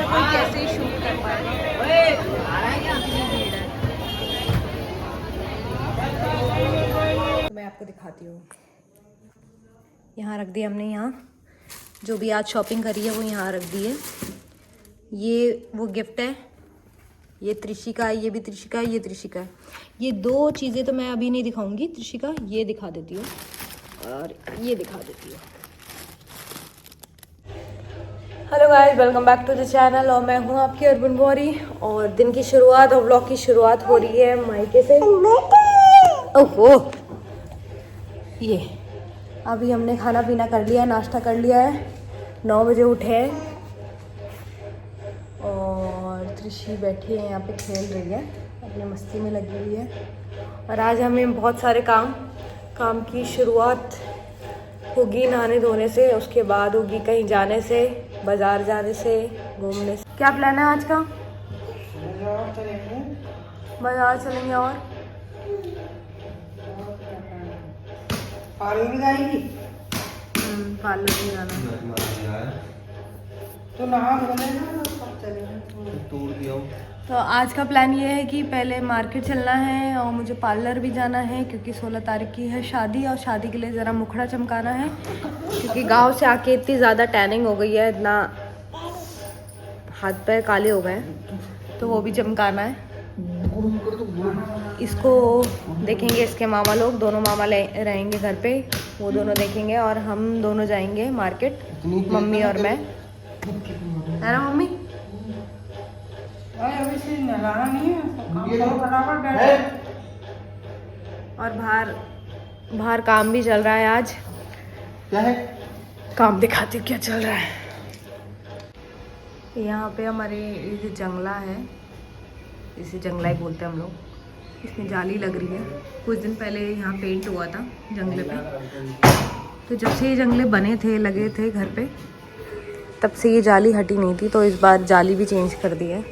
कोई कैसे शूट कर पाएगा। तो मैं आपको दिखाती हूँ, यहाँ रख दिया हमने। यहाँ जो भी आज शॉपिंग करी है वो यहाँ रख दी है। ये वो गिफ्ट है, ये त्रिशिका है, ये भी त्रिशिका है, ये त्रिशिका है। ये दो चीज़ें तो मैं अभी नहीं दिखाऊंगी। त्रिशिका ये दिखा देती हूँ और ये दिखा देती हूँ। Hello guys, welcome back to the channel. और मैं हूँ आपकी अर्बन गौरी और दिन की शुरुआत और व्लॉग की शुरुआत हो रही है मायके से। ओहो, ये अभी हमने खाना पीना कर लिया है, नाश्ता कर लिया है, 9 बजे उठे हैं और त्रिशी बैठी है यहाँ पे, खेल रही है, अपनी मस्ती में लगी हुई है। और आज हमें बहुत सारे काम की शुरुआत होगी नहाने धोने से, उसके बाद होगी कहीं जाने से, बाजार जाने से, घूमने से। क्या प्लान है आज का? बाजार चलेंगे और पार्लर में जाएगी। पार्लर में जाना है तो नहा चलेंगे। तो आज का प्लान ये है कि पहले मार्केट चलना है और मुझे पार्लर भी जाना है क्योंकि 16 तारीख की है शादी, और शादी के लिए ज़रा मुखड़ा चमकाना है क्योंकि गांव से आके इतनी ज़्यादा टैनिंग हो गई है, इतना हाथ पैर काले हो गए हैं, तो वो भी चमकाना है। इसको देखेंगे इसके मामा लोग, दोनों मामा रहेंगे घर पे, वो दोनों देखेंगे और हम दोनों जाएंगे मार्केट, मम्मी और मैं, है ना मम्मी? अभी से नहाना नहीं है, बराबर बैठे। और बाहर काम भी चल रहा है आज। क्या है? काम दिखाती हूँ क्या चल रहा है। यहाँ पे हमारे ये जो जंगला है, इसे जंगला ही बोलते हैं हम लोग, इसमें जाली लग रही है। कुछ दिन पहले यहाँ पेंट हुआ था जंगले पे, तो जब से ये जंगले बने थे, लगे थे घर पे, तब से ये जाली हटी नहीं थी, तो इस बार जाली भी चेंज कर दी है।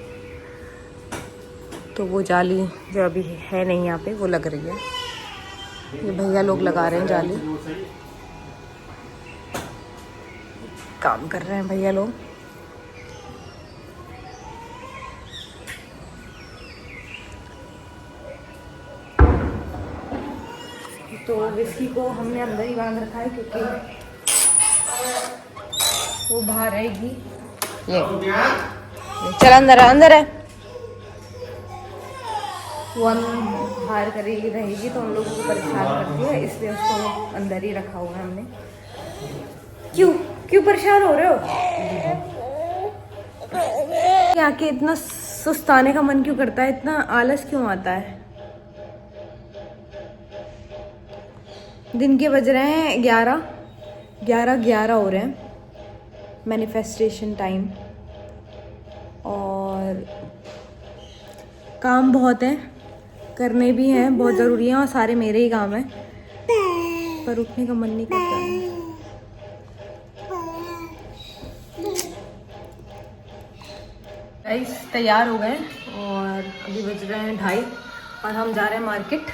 तो वो जाली जो अभी है नहीं यहाँ पे, वो लग रही है। ये भैया लोग लगा रहे हैं जाली, काम कर रहे हैं भैया लोग। तो विस्की को हमने अंदर ही बांध रखा है क्योंकि वो बाहर रहेगी। ये चल अंदर है। वो बाहर करेगी रहेगी तो हम लोगों को परेशान करती है, इसलिए उसको अंदर ही रखा हुआ है हमने। क्यों परेशान हो रहे हो? यहाँ के इतना सुस्ताने का मन क्यों करता है, इतना आलस क्यों आता है? दिन के बज रहे हैं 11 हो रहे हैं, मैनिफेस्टेशन टाइम। और काम बहुत है, करने भी हैं, बहुत ज़रूरी हैं, और सारे मेरे ही काम हैं, पर उठने का मन नहीं करता है। गाइस तैयार हो गए और अभी बज रहे हैं 2:30 और हम जा रहे हैं मार्केट।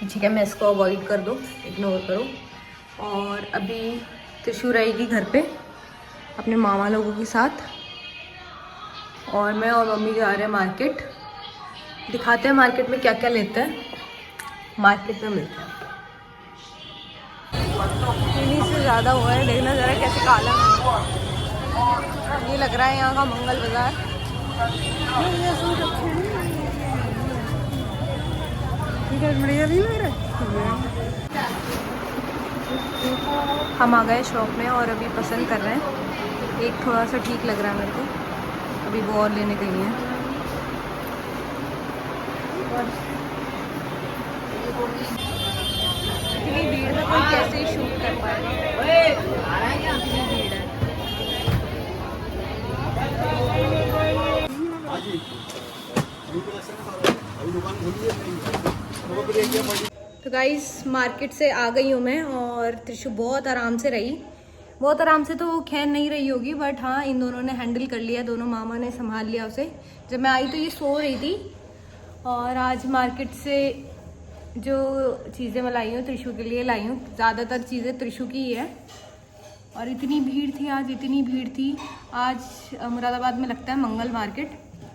ठीक है, मैं इसको अवॉइड कर दो, इग्नोर करो। और अभी त्रिशु रहेगी घर पे अपने मामा लोगों के साथ, और मैं और मम्मी जा रहे हैं मार्केट। दिखाते हैं मार्केट में क्या क्या लेते हैं, मार्केट में मिलते हैं। इन्हीं से ज़्यादा हुआ है, देखना ज़रा कैसे काला है। ये लग रहा है यहाँ का मंगल बाजार। बढ़िया नहीं लग रहा है। हम आ गए शॉप में और अभी पसंद कर रहे हैं। एक थोड़ा सा ठीक लग रहा है मेरे को, अभी वो और लेने गई हैं। इतनी भीड़ में कोई कैसे शूट कर पाएगा, इतनी भीड़ है। तो गाइस मार्केट से आ गई हूँ मैं, और त्रिशु बहुत आराम से रही। बहुत आराम से तो खैर नहीं रही होगी, बट हाँ इन दोनों ने हैंडल कर लिया, दोनों मामा ने संभाल लिया उसे। जब मैं आई तो ये सो रही थी। और आज मार्केट से जो चीज़ें मैं लाई हूँ त्रिशु के लिए लाई हूँ, ज़्यादातर चीज़ें त्रिशु की ही है। और इतनी भीड़ थी आज, इतनी भीड़ थी आज। मुरादाबाद में लगता है मंगल मार्केट,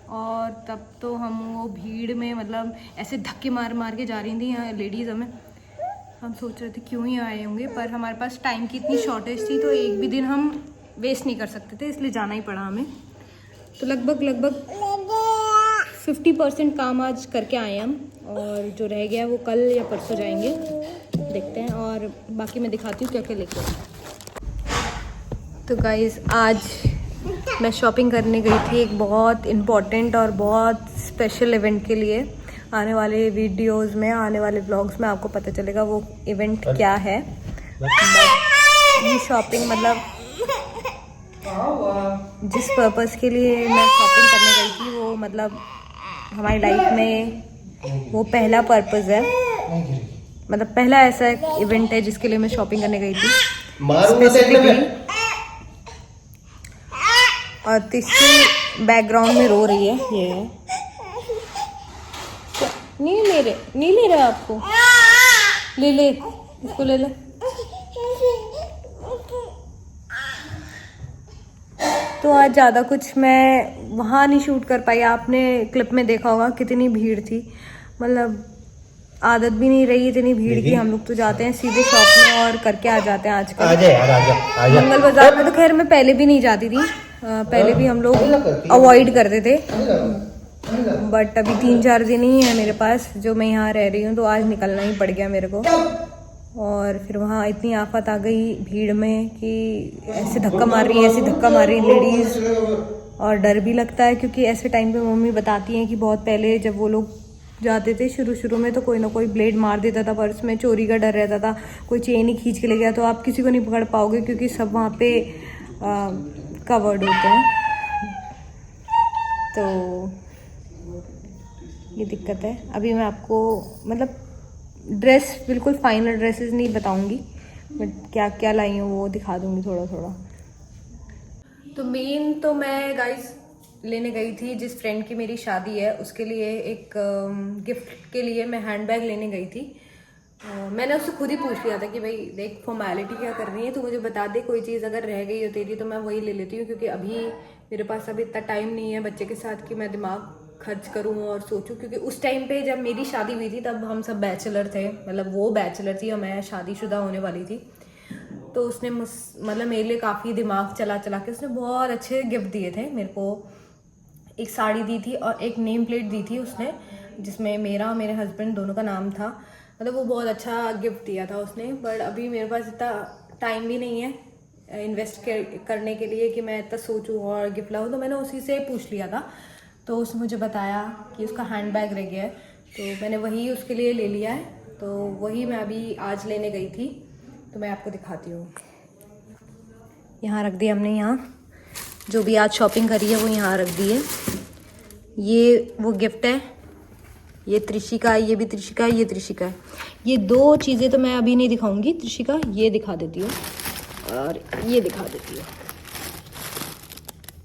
और तब तो हम वो भीड़ में मतलब ऐसे धक्के मार मार के जा रही थी यहाँ लेडीज़। हम सोच रहे थे क्यों ही आए होंगे, पर हमारे पास टाइम की इतनी शॉर्टेज थी तो एक भी दिन हम वेस्ट नहीं कर सकते थे, इसलिए जाना ही पड़ा हमें। तो लगभग 50% काम आज करके आए हम, और जो रह गया वो कल या परसों जाएंगे, देखते हैं। और बाकी मैं दिखाती हूँ क्या क्या लेके आए। तो गाइस आज मैं शॉपिंग करने गई थी एक बहुत इम्पॉर्टेंट और बहुत स्पेशल इवेंट के लिए। आने वाले वीडियोस में, आने वाले व्लॉग्स में आपको पता चलेगा वो इवेंट क्या है। ये शॉपिंग मतलब जिस पर्पस के लिए मैं शॉपिंग करने गई थी वो मतलब हमारी लाइफ में वो पहला पर्पस है, मतलब पहला ऐसा इवेंट है जिसके लिए मैं शॉपिंग करने गई थी स्पेसिफिकली। और तीसरी बैकग्राउंड में रो रही है, ये है। नहीं ले रहा आपको, ले इसको ले ले। तो आज ज़्यादा कुछ मैं वहाँ नहीं शूट कर पाई। आपने क्लिप में देखा होगा कितनी भीड़ थी, मतलब आदत भी नहीं रही इतनी भीड़ की। हम लोग तो जाते हैं सीधे शॉप में और करके आ जाते हैं आजकल। आजा। मंगल बाजार में तो खैर मैं पहले भी नहीं जाती थी, पहले भी हम लोग अवॉइड करते थे, बट अभी 3-4 दिन ही है मेरे पास जो मैं यहाँ रह रही हूँ, तो आज निकलना ही पड़ गया मेरे को। और फिर वहाँ इतनी आफत आ गई भीड़ में कि ऐसे धक्का मार रही है, ऐसे धक्का मार रही लेडीज़, और डर भी लगता है क्योंकि ऐसे टाइम पे मम्मी बताती हैं कि बहुत पहले जब वो लोग जाते थे शुरू में तो कोई ना कोई ब्लेड मार देता था, पर्स में चोरी का डर रहता था, कोई चेन ही खींच के ले गया तो आप किसी को नहीं पकड़ पाओगे क्योंकि सब वहाँ पे कवर्ड होते हैं। तो ये दिक्कत है। अभी मैं आपको मतलब ड्रेस बिल्कुल फाइनल ड्रेसेस नहीं बताऊंगी, बट क्या क्या लाई हूँ वो दिखा दूंगी थोड़ा। तो मेन तो मैं गाइस लेने गई थी, जिस फ्रेंड की मेरी शादी है उसके लिए एक गिफ्ट के लिए मैं हैंडबैग लेने गई थी। मैंने उससे खुद ही पूछ लिया था कि भाई देख फॉर्मेलिटी क्या करनी है, तो मुझे बता दे कोई चीज़ अगर रह गई हो तेरी तो मैं वही ले लेती हूँ, क्योंकि अभी मेरे पास अभी इतना टाइम नहीं है बच्चे के साथ कि मैं दिमाग खर्च करूँ और सोचूं। क्योंकि उस टाइम पे जब मेरी शादी हुई थी तब हम सब बैचलर थे, मतलब वो बैचलर थी और मैं शादीशुदा होने वाली थी। तो उसने मतलब मेरे लिए काफ़ी दिमाग चला के उसने बहुत अच्छे गिफ्ट दिए थे मेरे को। एक साड़ी दी थी और एक नेम प्लेट दी थी उसने, जिसमें मेरा और मेरे हस्बैंड दोनों का नाम था। मतलब वो बहुत अच्छा गिफ्ट दिया था उसने, बट अभी मेरे पास इतना टाइम भी नहीं है इन्वेस्ट करने के लिए कि मैं इतना सोचूं और गिफ्ट लाऊं। तो मैंने उसी से पूछ लिया था, तो उसने मुझे बताया कि उसका हैंडबैग रह गया है, तो मैंने वही उसके लिए ले लिया है। तो वही मैं अभी आज लेने गई थी, तो मैं आपको दिखाती हूँ। यहाँ रख दिया हमने, यहाँ जो भी आज शॉपिंग करी है वो यहाँ रख दी है। ये वो गिफ्ट है, ये त्रिशिका, ये भी त्रिशिका, ये त्रिशिका है। ये 2 चीज़ें तो मैं अभी नहीं दिखाऊंगी। त्रिशिका ये दिखा देती हूँ और ये दिखा देती हूँ।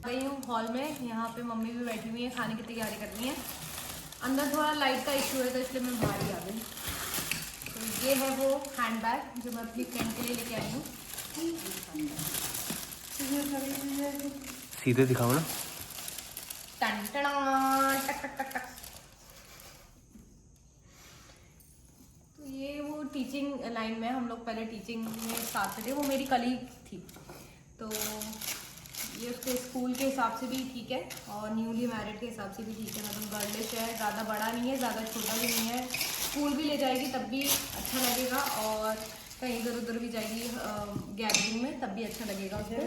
गई हूँ हॉल में, यहाँ पे मम्मी भी बैठी हुई है, खाने की तैयारी कर रही है। अंदर थोड़ा लाइट का इशू है तो इसलिए मैं बाहर ही आ गई। तो ये है वो हैंडबैग जो मैं अपनी फ्रेंड के लिए लेके आई हूँ। सीधे दिखाओ ना। टक टक टक टक। तो ये वो टीचिंग लाइन में हम लोग पहले टीचिंग में साथ थे, वो मेरी कलीग थी। तो ये उसके स्कूल के हिसाब से भी ठीक है और न्यूली मैरिड के हिसाब से भी ठीक है। मतलब गर्लिश है, ज़्यादा बड़ा नहीं है, ज़्यादा छोटा भी नहीं है। स्कूल भी ले जाएगी तब भी अच्छा लगेगा, और कहीं इधर उधर भी जाएगी गैदरिंग में तब भी अच्छा लगेगा उसको।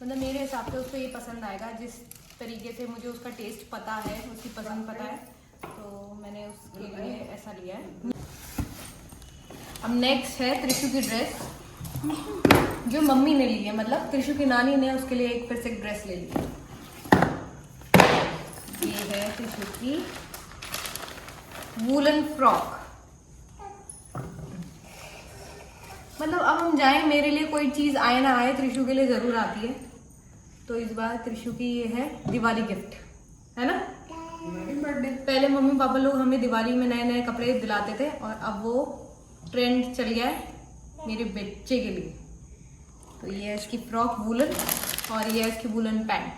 मतलब मेरे हिसाब से उसको ये पसंद आएगा, जिस तरीके से मुझे उसका टेस्ट पता है, उसकी पसंद पता है, तो मैंने उसके लिए ऐसा लिया है। अब नेक्स्ट है त्रिशु की ड्रेस जो मम्मी ने ली है, मतलब त्रिशु की नानी ने उसके लिए एक फिर से ड्रेस ले ली है। ये है त्रिशु की वूलन फ्रॉक। मतलब अब हम जाए, मेरे लिए कोई चीज़ आए ना आए त्रिशु के लिए ज़रूर आती है। तो इस बार त्रिशु की ये है दिवाली गिफ्ट, है ना। पहले मम्मी पापा लोग हमें दिवाली में नए नए कपड़े दिलाते थे और अब वो ट्रेंड चल गया है मेरे बच्चे के लिए। तो ये है इसकी फ्रॉक वूलन और ये है इसकी वूलन पैंट।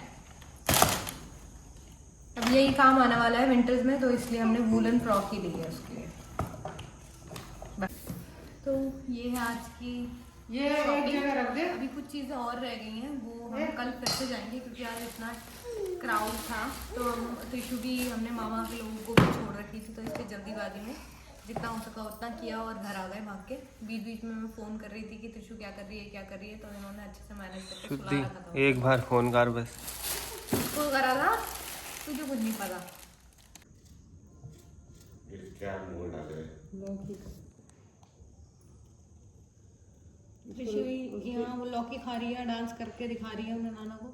अब यही काम आने वाला है विंटर्स में, तो इसलिए हमने वूलन फ्रॉक ही ली है उसके लिए। तो ये है आज की ये एक जगह रख दे। अभी कुछ चीज़ें और रह गई हैं, वो हम कल फिर से जाएंगे क्योंकि आज इतना क्राउड था। तो हम त्रिशु भी हमने मामा के लोगों को भी छोड़ रखी थी, तो इसलिए जल्दीबाजी में जितना हो सका उतना किया और घर आ गए भाग के। बीच बीच में मैं फ़ोन कर रही थी कि त्रिशु क्या कर रही है क्या कर रही है, तो इन्होंने अच्छे से मैनेज करके सुला रखा था। एक बार फोन कर बस। तो करा था, तुझे कुछ नहीं पता। क्या मुंह डाले यहाँ वो लौकी खा रही है, डांस करके दिखा रही है उन्हें नाना को।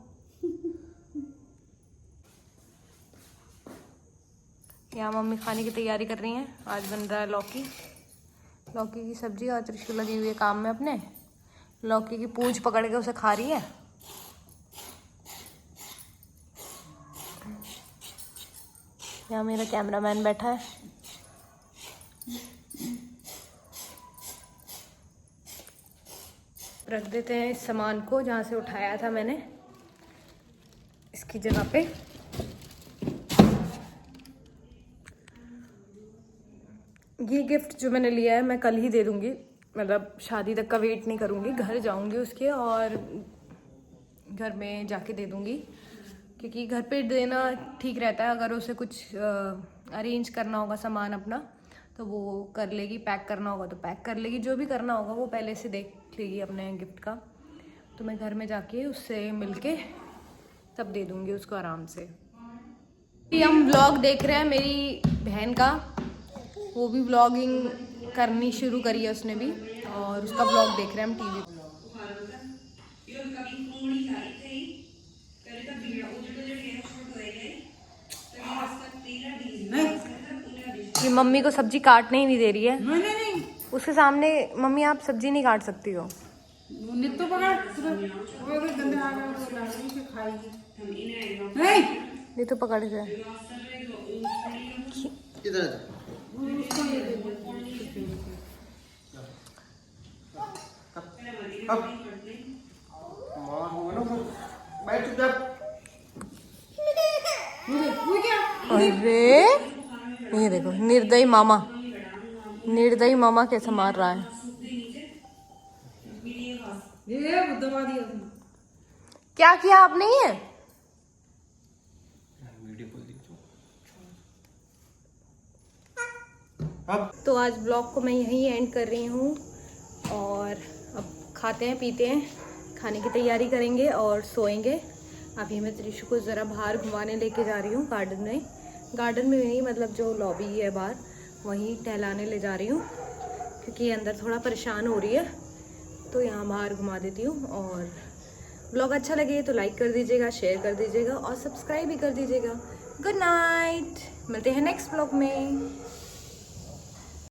यहाँ मम्मी खाने की तैयारी कर रही हैं। आज बन रहा है लौकी की सब्जी और त्रिशु लगी हुई है काम में अपने। लौकी की पूंछ पकड़ के उसे खा रही है। यहाँ मेरा कैमरामैन बैठा है। रख देते हैं इस सामान को जहाँ से उठाया था मैंने, इसकी जगह पे। ये गिफ्ट जो मैंने लिया है मैं कल ही दे दूँगी, मतलब शादी तक का वेट नहीं करूँगी, घर जाऊँगी उसके और घर में जाके दे दूँगी, क्योंकि घर पे देना ठीक रहता है। अगर उसे कुछ अरेंज करना होगा सामान अपना तो वो कर लेगी, पैक करना होगा तो पैक कर लेगी, जो भी करना होगा वो पहले से देख लेगी अपने गिफ्ट का। तो मैं घर में जाके उससे मिलके तब दे दूँगी उसको आराम से। हम व्लॉग देख रहे हैं मेरी बहन का, वो भी व्लॉगिंग करनी शुरू करी है उसने भी, और उसका व्लॉग देख रहे हैं हम टीवी पे। ये मम्मी को सब्जी काटने ही नहीं दे रही है। नहीं उसके सामने मम्मी आप सब्जी नहीं काट सकती हो। नित्तो पकड़ वो भी गंदा आ गया, वो लाड़ी से खाएगी। नहीं ये तो पकड़ के किधर उसको ये दे दो। अब मार होगा ना, बैठ चुपचाप। वो क्या अरे ये देखो निर्दयी मामा कैसे मार रहा है। ये दबा दिया उसने। क्या किया आपने ये? अब तो आज ब्लॉग को मैं यहीं एंड कर रही हूँ और अब खाते हैं पीते हैं, खाने की तैयारी करेंगे और सोएंगे। अभी मैं त्रिशु को ज़रा बाहर घुमाने लेके जा रही हूँ गार्डन में नहीं, मतलब जो लॉबी है बाहर वहीं टहलाने ले जा रही हूँ, क्योंकि अंदर थोड़ा परेशान हो रही है, तो यहाँ बाहर घुमा देती हूँ। और ब्लॉग अच्छा लगे तो लाइक कर दीजिएगा, शेयर कर दीजिएगा और सब्सक्राइब भी कर दीजिएगा। गुड नाइट, मिलते हैं नेक्स्ट ब्लॉग में।